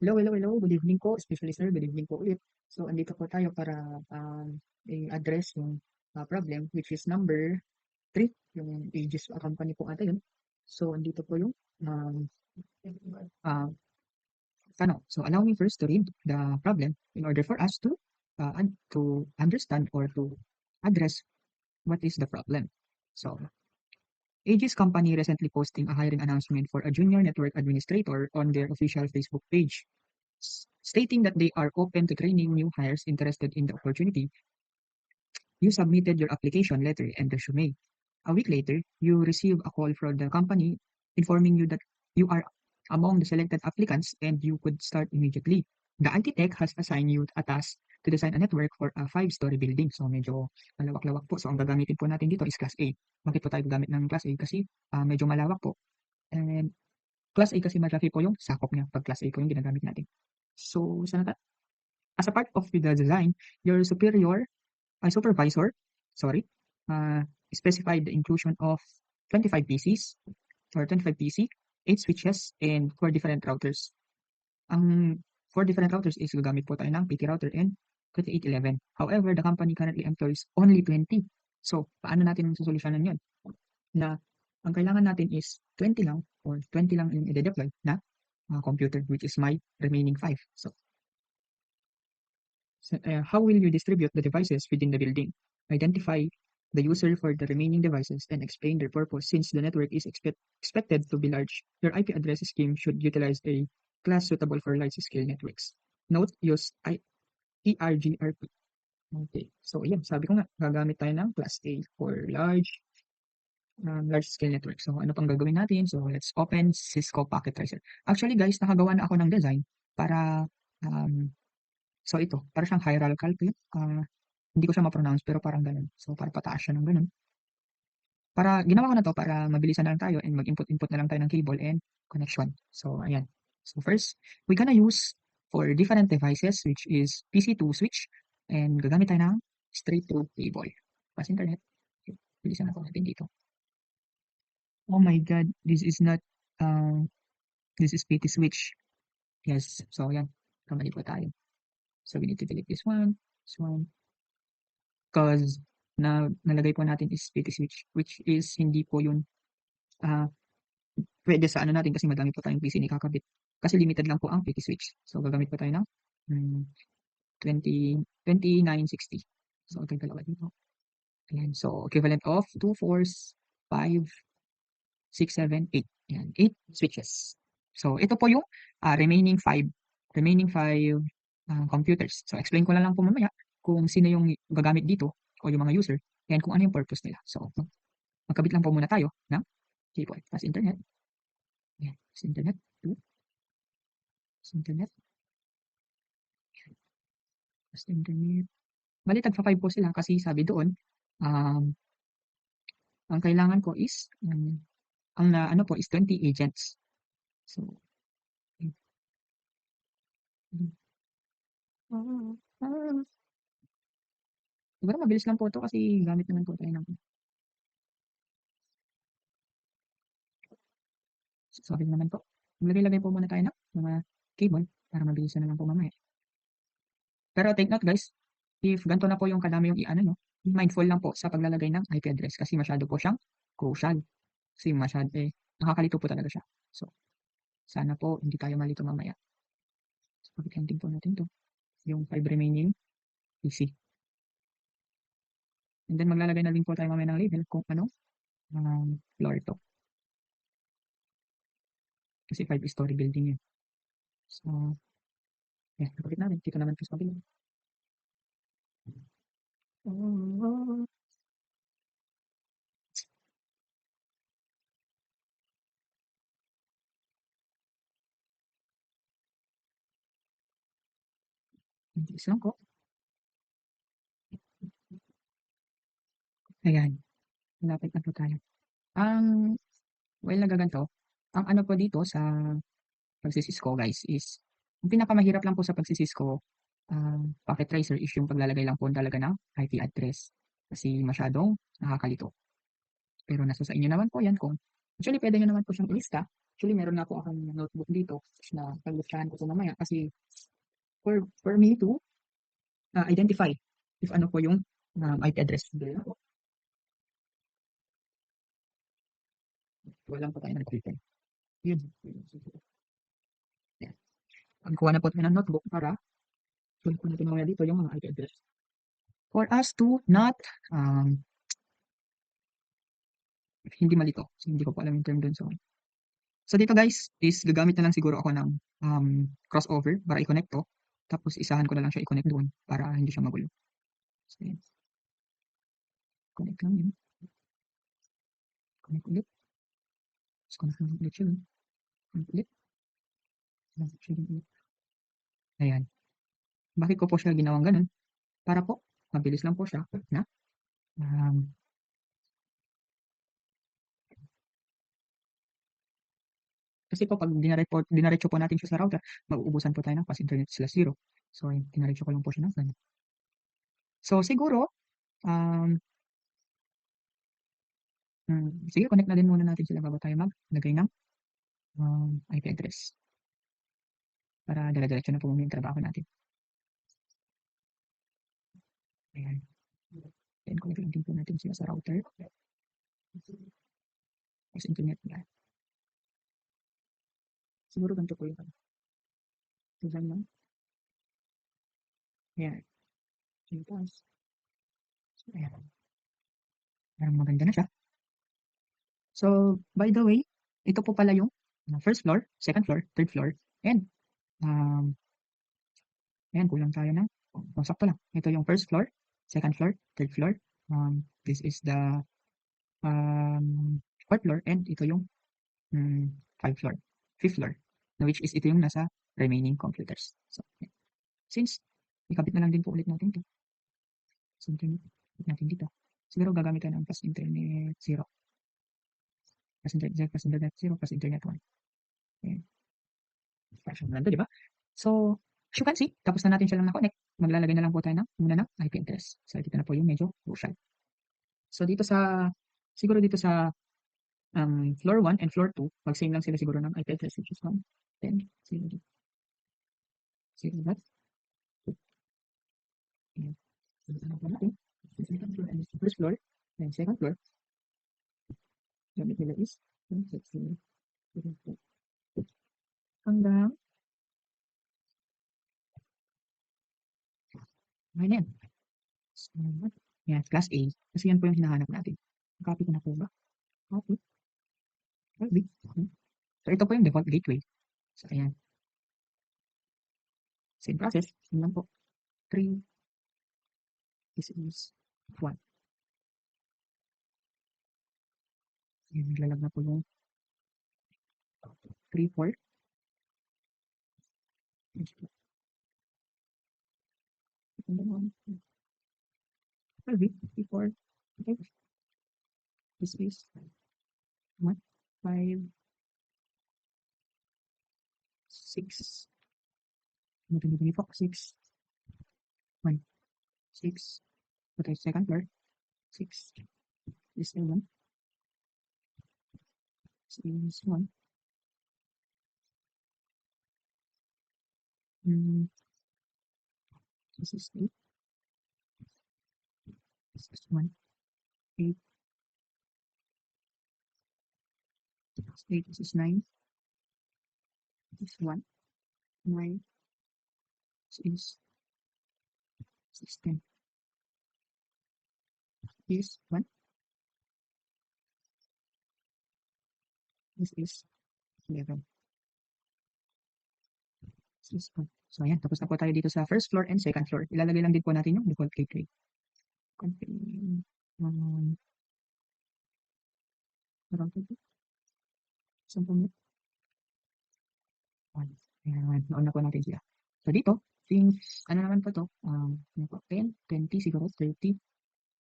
Hello. Good evening po, especially sir. Good evening po ulit. So, andito po tayo para i-address yung problem, which is number 3, yung Aegis company po ata yun. So, andito po yung um, uh, tanong. So, allow me first to read the problem in order for us to understand or to address what is the problem. So, Aegis company recently posting a hiring announcement for a junior network administrator on their official Facebook page, stating that they are open to training new hires interested in the opportunity. You submitted your application letter and resume. A week later, you receive a call from the company informing you that you are among the selected applicants and you could start immediately. The IT Tech has assigned you a task to design a network for a 5-story building. So medyo malawak-lawak po. So ang gagamitin po natin dito is Class A. Bakit po tayo gagamit ng Class A? Kasi medyo malawak po. And Class A kasi malaki po yung sakop niya pag Class A po yung ginagamit natin. So, as a part of the design, your supervisor, sorry, uh, specified the inclusion of 25 PCs or 25 PC, 8 switches, and 4 different routers. Ang 4 different routers is gagamit po tayo ng PT router and 2811. However, the company currently employs only 20. So, paano natin susolusyonan yun? Na ang kailangan natin is 20 lang or 20 lang yung i-deploy na computer, which is my remaining 5. How will you distribute the devices within the building? Identify the user for the remaining devices and explain their purpose. Since the network is expected to be large, your IP address scheme should utilize a class suitable for large-scale networks. Note, use ERGRP. Okay. So, yan. Sabi ko nga, gagamit tayo ng Class A for large-scale network. So, ano pang gagawin natin? So, let's open Cisco Packet Tracer. Actually, guys, nakagawa na ako ng design para so ito, para siyang hierarchical po yun. Hindi ko siya ma-pronounce pero parang ganun. So, para pataas siya ng ganun. Para ginawa ko na to para mabilisan na lang tayo and mag-input na lang tayo ng cable and connection. So, ayan. So, first, we're gonna use for different devices which is PC2 switch and gagamit tayo ng straight through cable. Pas internet. Okay, bilisan ako natin dito. Oh my God, this is not, this is PT switch. Yes, so ayan. Kamali po tayo. So, we need to delete this one, because nalagay po natin is PT switch, which is hindi po yun pwede sa ano natin kasi madami po tayong PC na ikakabit. Kasi limited lang po ang PT switch. So, gagamit po tayo ng 2960. So, ito yung dalawa dito. Ayan. So, equivalent of 2, 4, 5, 6, 7, 8. Ayan. 8 switches. So, ito po yung remaining 5 computers. So, explain ko na lang po mamaya kung sino yung gagamit dito o yung mga user and kung ano yung purpose nila. So, magkabit lang po muna tayo ng cable. As internet. Ayan. As internet. As internet. As internet. Bali, tagpa 5 po sila kasi sabi doon, ang kailangan ko is, ang ano po is 20 agents. So, siguro mabilis lang po ito kasi gamit naman po tayo ng sorry naman po. Maglagay-lagay po muna tayo ng mga cable para mabilisan na lang po mamaya. Pero take note guys, if ganito na po yung kadami yung i-ano nyo, be mindful lang po sa paglalagay ng IP address kasi masyado po siyang crucial. Kasi nakakalito po talaga siya. So, sana po hindi tayo malito mamaya. So, pag-counting po natin to yung 5 remaining PC. And then maglalagay na din po tayo mamaya ng label kung ano floor to. Kasi 5-story building yun. So, yeah, kapit namin. Dito naman po sa kabila. Bilis lang po. Ayan. Malapit na po tayo. Well, nagaganto. Ang ano po dito sa pagsisisko guys is, ang pinakamahirap lang po sa pagsisisko packet tracer is yung paglalagay lang po talaga ng IP address. Kasi masyadong nakakalito. Pero nasa sa inyo naman po yan kung actually pwede nyo naman po siyang ilista Actually, meron na po akong notebook dito na pag-listahan ko ito mamaya kasi for me to identify if ano po yung IP address. Walang po tayo nag-prepare. Yun. Yan. Kuha na po tayo ng notebook para sulit po natin mamaya dito yung mga IP address. For us to not hindi malito. So, hindi ko po alam yung term dun. So dito guys, is gagamit na lang siguro ako ng crossover para i-connect to. Tapos isahan ko na lang siya i-connect doon para hindi siya magulo. So yan. Connect lang yun. Connect ulit. Tapos connect lang ulit siya. Connect ulit. Connect siya ulit. Ayan. Bakit ko po siya ginawang ganun? Para po, mabilis lang po siya na kasi po pag dinaretso po natin siya sa router, mag-uubusan po tayo ng fast internet /0. So, dinaretso ko lang po siya ng ganun. So, siguro, sige, connect na din muna natin sila bago tayo maglagay ng IP address. Para dire-diretso na po muna yung trabaho natin. Ayan. Then, connect lang din po natin sila sa router. Fast internet na. Siguro ganito po yung design lang. Ayan. Tapos, ayan. Parang maganda na siya. So, by the way, ito po pala yung first floor, second floor, third floor, and ayan, kulang tayo ng sakto lang. Ito yung first floor, second floor, third floor. This is the fourth floor, and ito yung fifth floor, which is ito yung nasa remaining computers. So, since ikabit na lang din po ulit natin ito. So, internet natin dito. Siguro gagamit tayo ng fast internet 0. Fast internet 0, fast internet 1. Ayan. Di ba? So, as you can see, tapos na natin siya lang na-connect. Maglalagay na lang po tayo muna ng IP address. So, dito na po yung medyo crucial. So, siguro dito sa floor 1 and floor 2, mag-same lang sila siguro ng IP address, which is 1, 10, 0, 0, that. Ayan. So, dito na po natin. Second floor and first floor, and second floor. Gamit nila is hanggang ngayon. So, yan, class A. Kasi yan po yung hinahanap natin. Copy ko na po ba? Copy. Copy. So, ito po yung default gateway. So, ayan. Same process. Yun lang po. 3. This is 1. Ayan, naglalag na po yung 3, 4. Copy. 3, 4. Okay. This is 1, 5, 6. Ano ito po? 6. 1. 6. Okay, second floor. 6. This is 1. This is 1. This is 8. This is 1. 8. 8. This is 9. This is 1. 9. This is 10. This is 1. This is 11. This is 1. So, ayan. Tapos na po tayo dito sa first floor and second floor. Ilalagay lang din po natin yung default gateway. Confirm. Parang ito. Saan po niya? Ayan. Nauna po natin sila. So, dito, since, ano naman po to? 10, 20, siguro 30,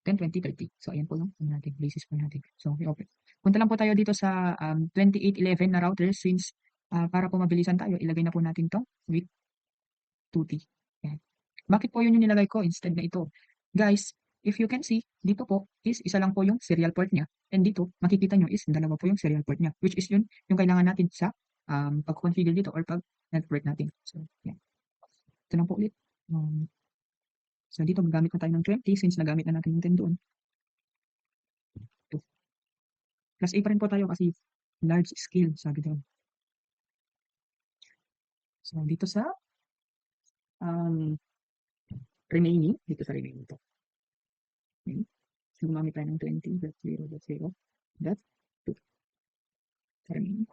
10, 20, 30. So, ayan po yung natin, basis po natin. So, i-open. Punta lang po tayo dito sa 2811 na router since para po mabilisan tayo, ilagay na po natin to with 2T. Ayan. Bakit po yun yung nilagay ko instead na ito? Guys, if you can see, dito po is isa lang po yung serial port niya. And dito, makikita nyo is dalawa po yung serial port niya, which is yun yung kailangan natin sa pag-configure dito or pag-network natin. So, yan. Ito lang po ulit. So, dito magamit na tayo ng 20 since nagamit na natin yung 10 doon. Plus A pa rin po tayo kasi large scale, sabi doon. So, dito sa remaining, dito sa remaining to. Okay. So, gumamit tayo ng 20.0.0. That's 2. Sa remaining.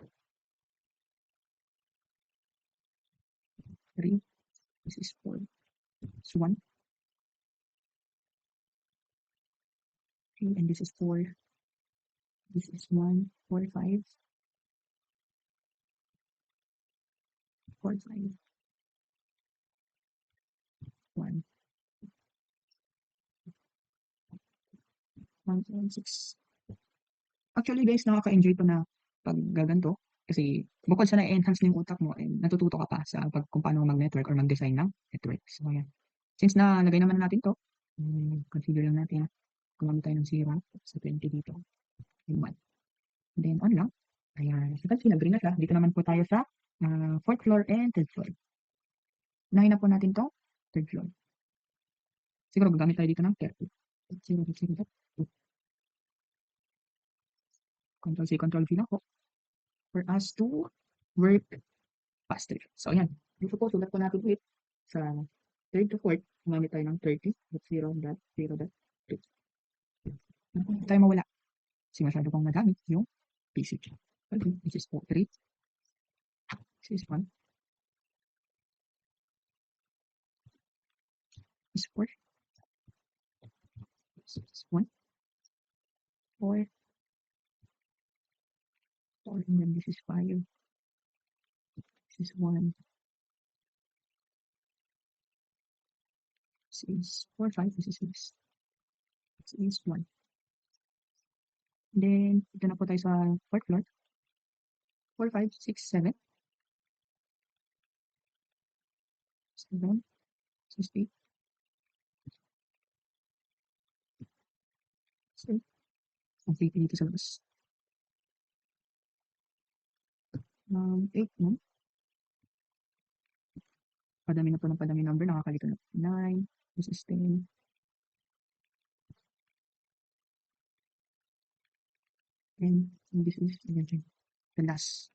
3. This is 4. This 1. Okay, and this is 4. This is 1, 4, 5. 4, 5. 1. 1, 7, 6. Actually guys, nakaka-enjoy to na pag gaganto. Kasi bukod sa na-enhance ng utak mo, natututo ka pa sa kung paano mag-network or mag-design ng network. So, ayan. Since nalagay naman natin to, configure lang natin. Gumamit tayo ng 0 sa 20 dito. And 1. Then, on lang. Ayan. So, kasi nag-green na siya. Dito naman po tayo sa 4th floor and 3rd floor. Unahin na po natin to 3rd floor. Siguro gagamit tayo dito ng 30. 0. Control C, Control V na po. For us to work faster. So, ayan. Dito po, sulat po natin ulit sa 3rd to 4th. Gumamit tayo ng 30.0.0.3. Hindi tayo mawala. Kasi masyado pang madami yung PC. Okay, this is 3. This is 1. This is 4. This is 1. 4. 4. And then this is 5. This is 1. This is 4, 5. This is 6. This is 1. Then, ito na po tayo sa 4th floor. 4, 5, 6, 7. 7. 6, 8. 6. Ang creepy dito sa labas. 8 no? Padami na po ng padami number. Nakakalito na. 9. This is 10. And this is 11. The last.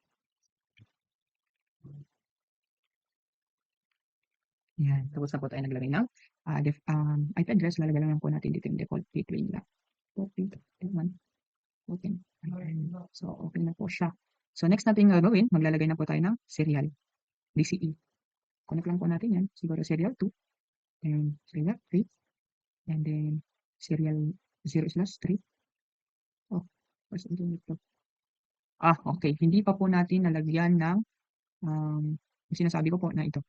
Yan. Tapos na po tayo naglagay ng IP address. Lalagay lang po natin dito yung default gateway nila. Okay. So, okay na po siya. So, next natin gagawin, maglalagay na po tayo ng serial. DCE. Connect lang po natin yan. Siguro serial 2. And serial 3. And then serial 0/3. Oh, what's ito? Okay. Hindi pa po natin nalagyan ng yung sinasabi ko po na ito.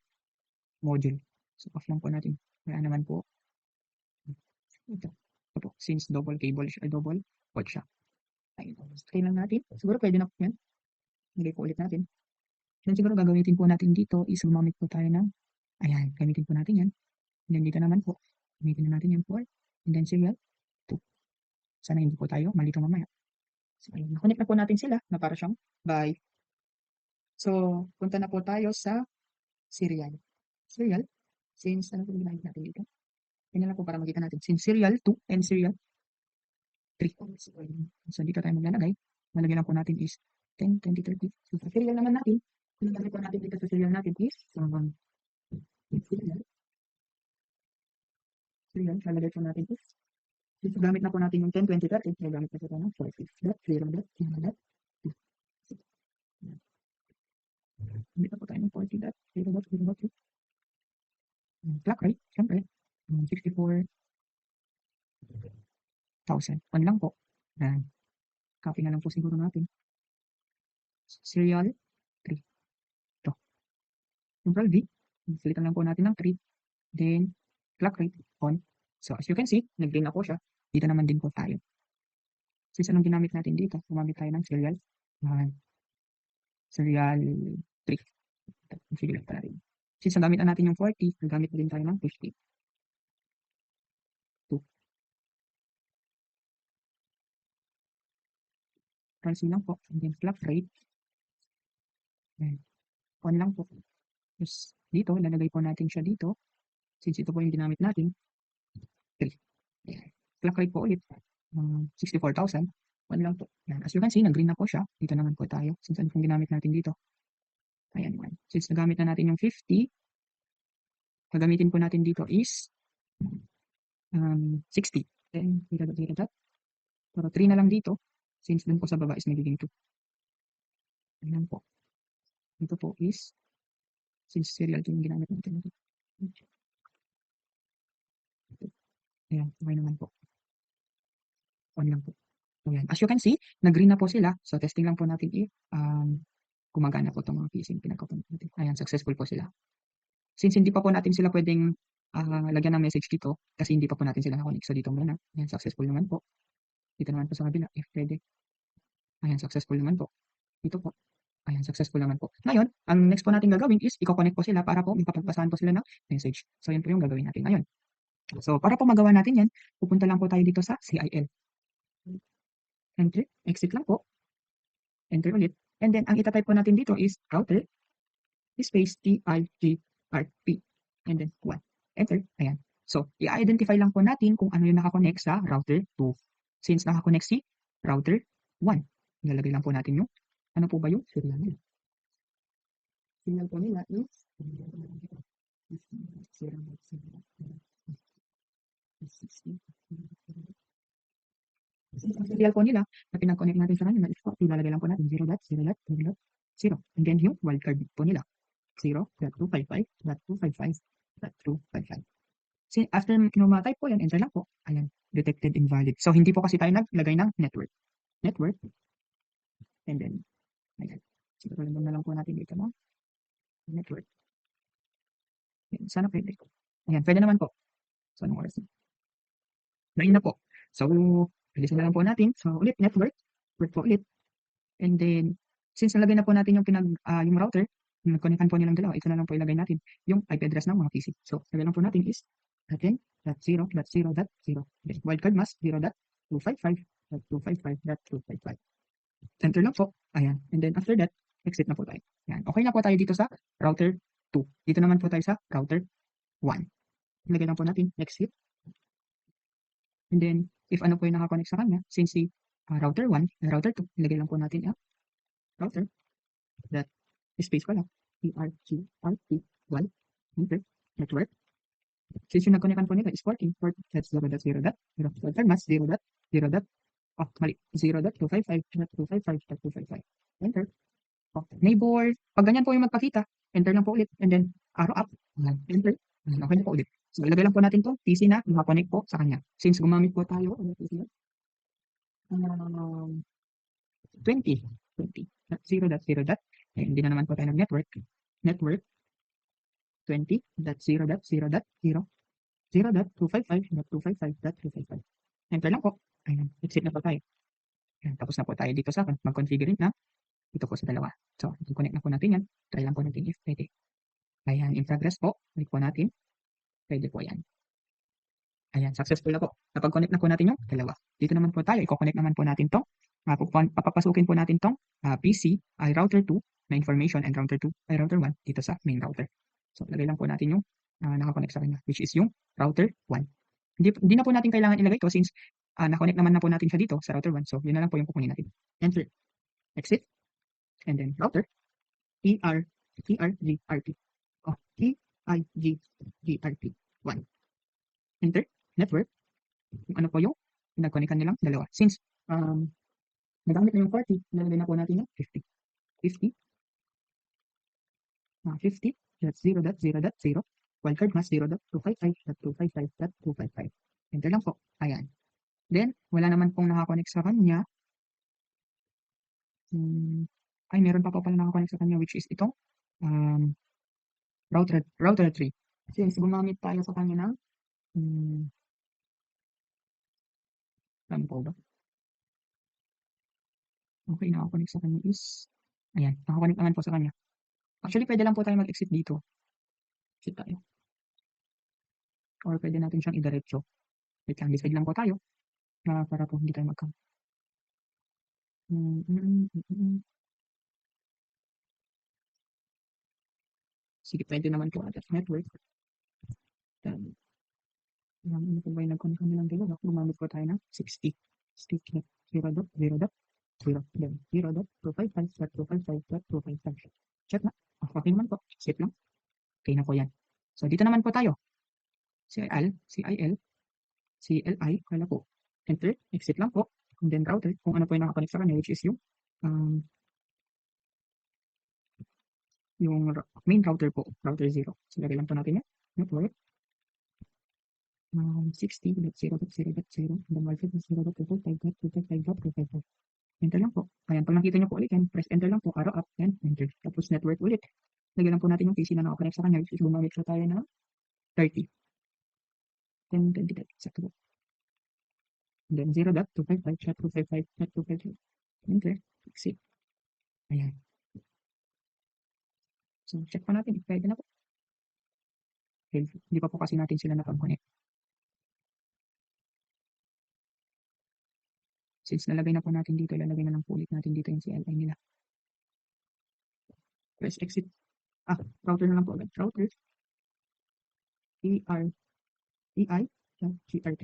Module. So, off lang po natin. Kaya naman po. Ito. Ito po. Since double cable siya, double port siya. Ayun. Stay lang natin. Siguro pwede na po yan. Lagay po ulit natin. Then siguro gagamitin po natin dito is gumamit po tayo ng, ayan, gamitin po natin yan. And then dito naman po, gamitin na natin yung port. And then serial 2. Sana hindi po tayo malito mamaya. So, ayun. Connect na po natin sila na para siyang bye. So, punta na po tayo sa serial. Serial, since ano po ginamit natin dito? Yan lang po para makita natin. Since serial 2 and serial 3. So, dito tayo maglalagay. Malagyan lang po natin is 10, 20, 30. So, sa serial naman natin, ilagay po natin dito sa serial natin is serial, lalagay po natin is dito gamit na po natin yung 10, 20, 30. Gamit na po tayo ng 40. That, 0, that, 0, that, 2. Gamit na po tayo ng 40, that, 0, that, 0, that, 2. Clock rate, syempre, 64,000. On lang po. Copy na lang po siguro natin. Serial 3. Ito. Control V. Silitan lang po natin ng 3. Then, clock rate on. So, as you can see, nag-green na po siya. Dito naman din po tayo. Since anong ginamit natin dito? Gumamit tayo ng serial. Serial 3. Sige lang tayo. Since nagamit na natin yung 40, nagamit din tayo ng 50. 2. Control C lang po, and then clock rate, ayan, on lang po. Tapos dito, lalagay po natin siya dito, since ito po yung ginamit natin, 3. Ayan. Clock rate po ulit, 64,000, on lang po. Ayan. As you can see, nag-green na po siya. Dito naman po tayo, since ano pong ginamit natin dito. Ayan, since nagamit na natin yung 50, gagamitin po natin dito is 60. Then, zero dot. Pero 3 na lang dito, since dun po sa baba is nagiging 2. Ayan po. Ito po is, since serial ito yung ginamit natin. Ayan, okay naman po. On lang po. Ayan. As you can see, nag-green na po sila. So, testing lang po natin if gumagana po itong mga PC yung pinagkapunod natin. Ayan, successful po sila. Since hindi pa po natin sila pwedeng lagyan ng message dito, kasi hindi pa po natin sila na-connect. So, dito muna. Ayan, successful naman po. Dito naman po sa kabila, if pwede. Ayan, successful naman po. Dito po. Ayan, successful naman po. Ngayon, ang next po natin gagawin is i-connect po sila para po makapagpasahan po sila ng message. So, yan po yung gagawin natin ngayon. So, para po magawa natin yan, pupunta lang po tayo dito sa CIL. Enter, exit lang po. Enter ulit. And then, ang itatype po natin dito is router space TIGRP. And then, 1. Enter. Ayan. So, i-identify lang po natin kung ano yung nakakonect sa router 2. Since nakakonect si router 1. Ilalagay lang po natin yung, ano po ba yung serial nila? Serial po nila is 60. Ang serial po nila na pinag-connect natin sa kanila is po, ilalagay lang po natin 0.0.0.0. And then yung wildcard bit po nila, 0.255.255.255. After kinuma-type po yan, enter lang po. Ayan, detected invalid. So, hindi po kasi tayo naglagay ng network. Network. And then, ayan. Siguro na lang po natin dito, no? Network. Ayan, sana pwede. Ayan, pwede naman po. So, anong oras na? 9 na po. So, bilisan na lang po natin. So, ulit, network. Network po ulit. And then, since nalagay na po natin yung yung router, yung nag-connectan po nilang dalawa, ito na lang po ilagay natin yung IP address ng mga PC. So, lagay lang po natin is 10.0.0.0. Wildcard mask 0.255.255.255. Enter lang po. Ayan. And then, after that, exit na po tayo. Ayan. Okay na po tayo dito sa router 2. Dito naman po tayo sa router 1. Ilagay lang po natin, exit. And then, if ano po yung nakakonect sa kanya, since si router 1 and router 2, ilagay lang po natin yung router that space pala, PRQRT1, enter, network. Since yung nag-connectan po nito is 14, that's 0.0.0, wildcard mask 0.0. Oh, mali, 0.255.255.255. Enter. Oh, neighbor. Pag ganyan po yung magpakita, enter lang po ulit, and then arrow up, enter. Okay na po ulit. So, ilagay lang po natin to PC na nakakonect po sa kanya. Since gumamit po tayo, 20, 0.0. Hindi na naman po tayo nag-network. Network 20.0.0.0 0.255.255.255. Enter lang po. Ayan, exit na po tayo. Ayan, tapos na po tayo dito sa mag-configure na ito po sa dalawa. So, i-connect na po natin yan. Try lang po natin if pwede. Ayan, in progress po. Click po natin. Pwede po yan. Ayan, successful na po. Napag-connect na po natin yung dalawa. Dito naman po tayo, i-connect naman po natin tong, papapasukin po natin tong PC ay router 2 na information and router 2 ay router 1 dito sa main router. So, lagay lang po natin yung nakakonect sa kanya, which is yung router 1. Hindi na po natin kailangan ilagay to since na-connect naman na po natin siya dito sa router 1. So, yun na lang po yung kukunin natin. Enter. Exit. And then router. TRGRP. Oh, TIGGRP 1. Enter. Network. Kung ano po yung pinag-connectan nilang dalawa. Since nagamit na yung 40, nalagay na po natin yung 50. 50. 50.0.0.0. Wildcard mask 0.255.255.255. Enter lang po. Ayan. Then, wala naman pong nakakonect sa kanya. Ay, meron pa po pala nakakonect sa kanya which is itong router 3. Since gumamit tayo sa kanya ng ano po ba? Okay, nakakonect sa kanya is ayan, nakakonect naman po sa kanya. Actually, pwede lang po tayo mag-exit dito. Exit tayo. Or pwede natin siyang idiretso. Wait lang, decide lang po tayo para po hindi tayo Sige, pwede naman po ata sa network. Ano po ba yung nagconnect kami ng dalawa? Gumamit po tayo ng 60. Stick 0.0.0.0.255.255.255. Check na. Okay naman po. Skip lang. Okay na po yan. So, dito naman po tayo. CIL, CLI, kala po. Enter, exit lang po. And then router, kung ano po yung nakakonect sa kanya, which is um, yung main router po, router 0. So, lagay lang po natin yan. Network, 60.0.0.0, and then Wi-Fi 0.255.255.255. Enter lang po. Ayan, pag nakita nyo po ulit yan, press enter lang po, arrow up, then enter. Tapos network ulit. Lagyan lang po natin yung PC na nakakonect sa kanya, which is gumamit po tayo na 30. Then 20, exacto po. And then 0.255.255.255. Enter, exit. Ayan. So, check po natin if pwede na po. Okay, hindi pa po kasi natin sila napag-connect. Since nalagay na po natin dito, ilalagay na lang po ulit natin dito yung CLI nila. Press exit. Router na lang po agad. Router. EI. GRT.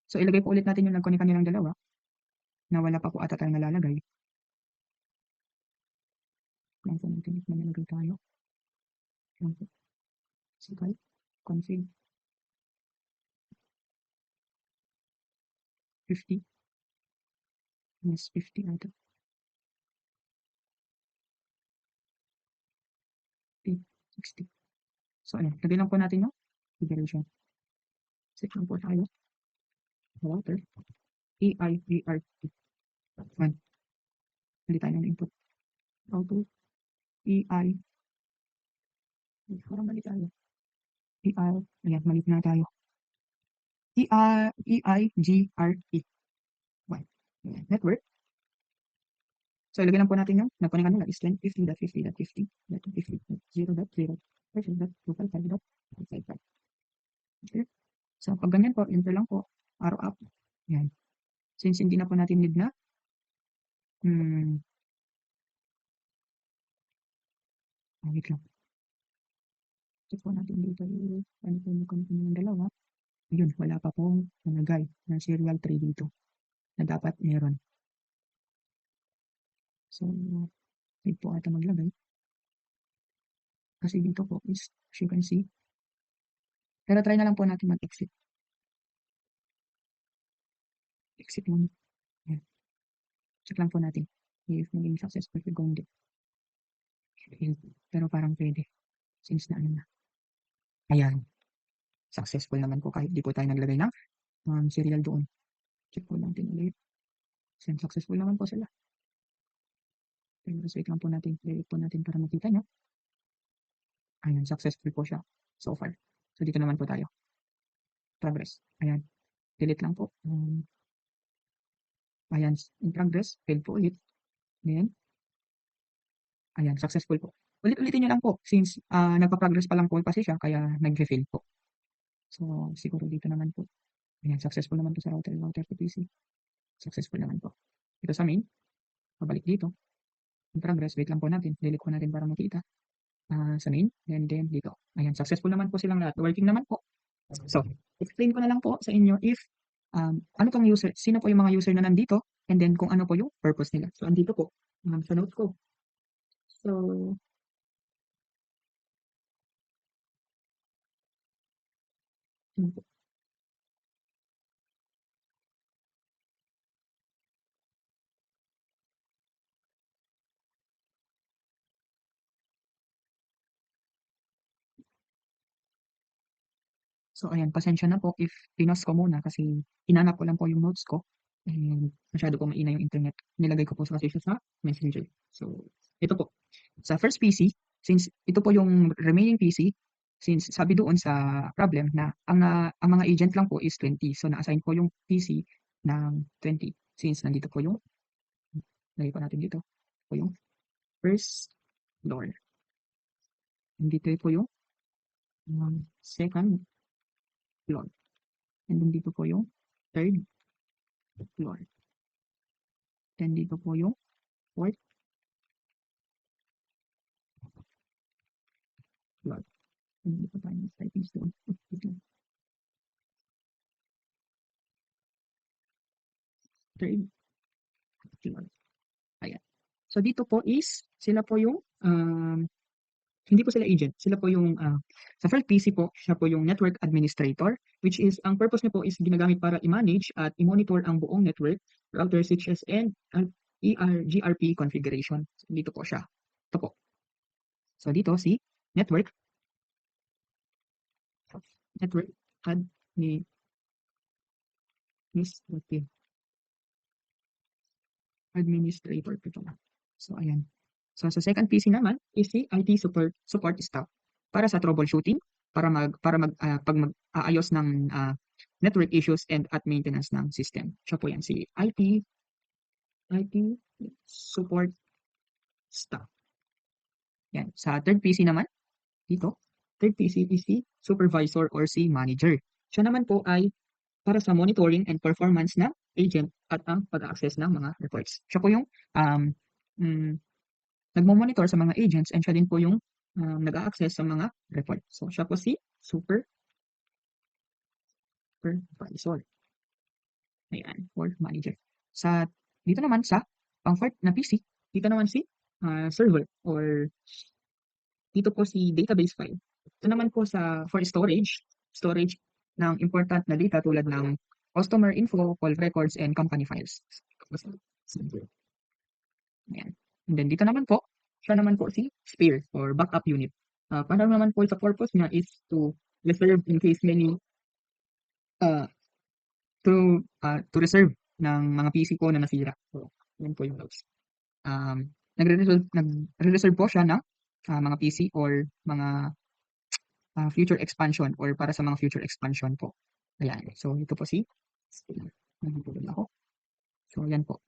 So, ilagay po ulit natin yung nag-connect kanilang dalawa na wala pa po ata tayong nalalagay. Lang po natin if may nalagay tayo. Lang po. Sige. Config. 50. Yes, 50 ata. 60. So, ano, lagay lang po natin yung configuration. Set lang po tayo. Router. EIGRT. 1. Hindi tayo ng input. Router. EI. Parang mali tayo. EI. Ayan, mali na tayo. EIGRT. 1. Network. So, ilagay lang po natin yung nagconnect kanila is 20.50.50.50.0.0.0.255.255. Okay. So, pag ganyan po, enter lang po, arrow up. Yan. Since hindi na po natin need na, wait lang. Check po natin dito, ano po yung connect ng dalawa. Ayun, wala pa pong nalagay na serial 3 dito na dapat meron. So, wait po ata maglagay. Kasi dito po is, as you can see, pero try na lang po natin mag-exit. Exit muna. Ayan. Check lang po natin if naging successful kung hindi. Pero parang pwede. Since na ano na. Ayan. Successful naman po kahit di po tayo naglagay ng serial doon. Check po natin ulit. Since successful naman po sila. Pero wait lang po natin. Delete po natin para makita nyo. Ayan. Successful po siya so far. So dito naman po tayo. Progress. Ayan. Delete lang po. Ayan. In progress. Fail po ulit. Then, ayan. Successful po. Ulit-ulitin nyo lang po. Since nagpa-progress pa lang po kasi siya. Kaya nag-fail po. So, siguro dito naman po. Ayan. Successful naman po sa router to PC. Successful naman po. Ito sa main. Pabalik dito. In progress. Wait lang po natin. Delete po natin para makita. Sa main. And then dito. Ayan. Successful naman po silang lahat. Working naman po. So, explain ko na lang po sa inyo if ano tong user, sino po yung mga user na nandito, and then kung ano po yung purpose nila. So, andito po, sa notes ko. So, yun po. So, ayan, pasensya na po if pinost ko muna kasi hinanap ko lang po yung notes ko. And masyado po maingay yung internet. Nilagay ko po kasi siya sa Messenger. So, ito po. Sa first PC, since ito po yung remaining PC, since sabi doon sa problem na ang mga agent lang po is 20. So, na-assign po yung PC ng 20. Since nandito po yung, lagay po natin dito, po yung first floor. Nandito po yung second floor. And then dito po yung third floor. Then dito po yung fourth floor. Hindi pa tayo stepping stone. Third floor. Ayan. So dito po is sila po yung hindi po sila agent. Sila po yung sa first PC po, siya po yung network administrator, which is ang purpose niya po is ginagamit para i-manage at i-monitor ang buong network, router switches and GRP configuration. So, dito po siya. Ito po. So dito si network administrative. Administrator po ito. So ayan. So sa second PC naman is si IT support staff para sa troubleshooting, pag mag-aayos ng network issues and at maintenance ng system. Siya po yan si IT support staff. Yan. Sa third PC naman dito, third PC is si supervisor or si manager. Siya naman po ay para sa monitoring and performance ng agent at ang pag-access ng mga reports. Siya po yung um, mm, nagmo-monitor sa mga agents and siya din po yung nag-a-access sa mga report. So, siya po si supervisor. Ayan, or manager. Sa, dito naman sa pang-fourth na PC, dito naman si server or dito po si database file. Ito naman po sa for storage ng important na data tulad ng customer info, call records, and company files. Ayan. And then dito naman po, siya naman po si spare or backup unit. Para naman po sa purpose niya is to reserve in case many uh, to reserve ng mga PC ko na nasira. So, yun po yung those. Nagre-reserve po siya ng mga PC or mga future expansion or para sa mga future expansion po. Ayan. So, ito po si nandito din ako. So, yan po.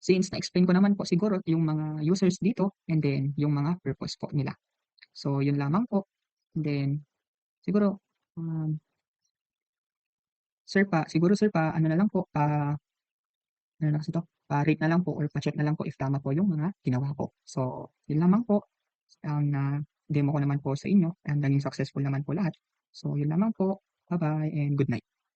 Since na-explain ko naman po siguro yung mga users dito and then yung mga purpose po nila. So, yun lamang po. And then, siguro, siguro sir pa, ano na lang po, ano na kasi to, pa-rate na lang po or pa-check na lang po if tama po yung mga ginawa ko. So, yun lamang po ang na-demo ko naman po sa inyo and naging successful naman po lahat. So, yun lamang po. Bye-bye and good night.